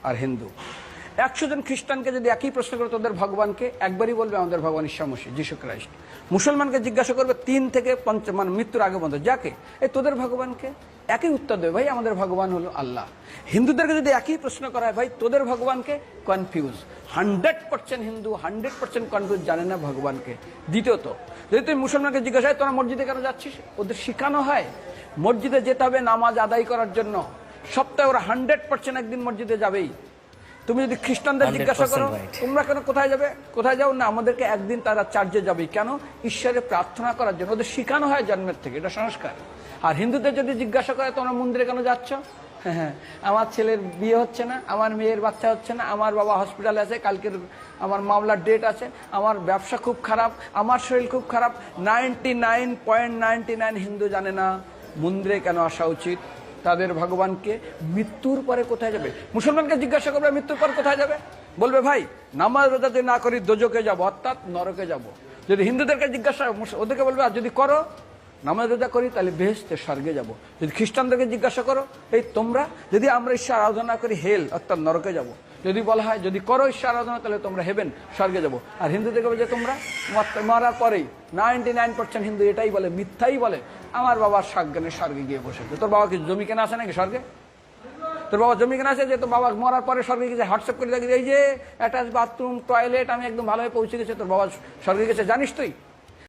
আর হিন্দু। 100 জন খ্রিস্টানকে যদি একই প্রশ্ন করে তোদের ভগবানকে, একবারই বলবে আমাদের ভগবান ঈশ্বর মসিহ যীশু খ্রাইস্ট। মুসলমানকে জিজ্ঞাসা করবে 3 থেকে 5 মানে মৃত্যুর আগে পর্যন্ত, যাকে এই তোদের ভগবানকে, একই উত্তর দেবে, ভাই আমাদের ভগবান হলো আল্লাহ। হিন্দুদেরকে যদি একই প্রশ্ন করা হয়, ভাই তোদের ভগবানকে, কনফিউজ। 100% হিন্দু 100% কনফিউজ, জানে না ভগবানকে। দ্বিতীয়ত, যদি তুমি মুসলমানকে জিজ্ঞাসা হয় তোরা মসজিদে কেন যাচ্ছিস, ওদের শেখানো হয় মসজিদে যেতে হবে নামাজ আদায় করার জন্য। সপ্তাহে ওরা 100% একদিন মসজিদে যাবেই। তুমি যদি খ্রিস্টানদের জিজ্ঞাসা করো তোমরা কেন কোথায় যাবে, কোথায় যাও না, আমাদেরকে একদিন তারা চার্চে যাবে। কেন? ঈশ্বরে প্রার্থনা করার জন্য, ওদের শেখানো হয় জন্মের থেকে, এটা সংস্কার। আর হিন্দুদের যদি জিজ্ঞাসা করে তোমরা মন্দিরে কেন যাচ্ছ, হ্যাঁ আমার ছেলের বিয়ে হচ্ছে না, আমার মেয়ের বাচ্চা হচ্ছে না, আমার বাবা হসপিটালে আছে, কালকের আমার মামলার ডেট আছে, আমার ব্যবসা খুব খারাপ, আমার শরীর খুব খারাপ। 99.99 হিন্দু জানে না মন্দিরে কেন আসা উচিত, তাদের ভগবানকে মৃত্যুর পরে কোথায় যাবে। মুসলমানকে জিজ্ঞাসা করবে মৃত্যুর পর কোথায় যাবে, বলবে ভাই নামাজ রোজা যদি না করি দোজকে যাব, অর্থাৎ নরকে যাব। যদি হিন্দুদেরকে জিজ্ঞাসা, ওদেরকে বলবে আর যদি করো নামাজ রোজা করি তাহলে বেহেশতে স্বর্গে যাব। যদি খ্রিস্টানদেরকে জিজ্ঞাসা করো, এই তোমরা যদি আমরা ঈশ্বর আরাধনা করি হেল অর্থাৎ নরকে যাব। যদি বলা হয় যদি করো ঈশ্বর আরাধনা তাহলে তোমরা হেভেন স্বর্গে যাব। আর হিন্দুদেরকে বলে যে তোমরা মরার পরেই 99% হিন্দু এটাই বলে, মিথ্যাই বলে, আমার বাবার সজ্ঞানে স্বর্গে গিয়ে বসেছে। তোর বাবা কি জমি কেনা আছে নাকি স্বর্গে? তোর বাবা জমি কেনা আছে যে তোর বাবা মরার পরে স্বর্গে গেছে, হোয়াটসঅ্যাপ করে দেখি এই যে অ্যাটাচ বাথরুম টয়লেট আমি একদম ভালোভাবে পৌঁছে গেছে, তোর বাবা স্বর্গে গেছে, জানিস তুই?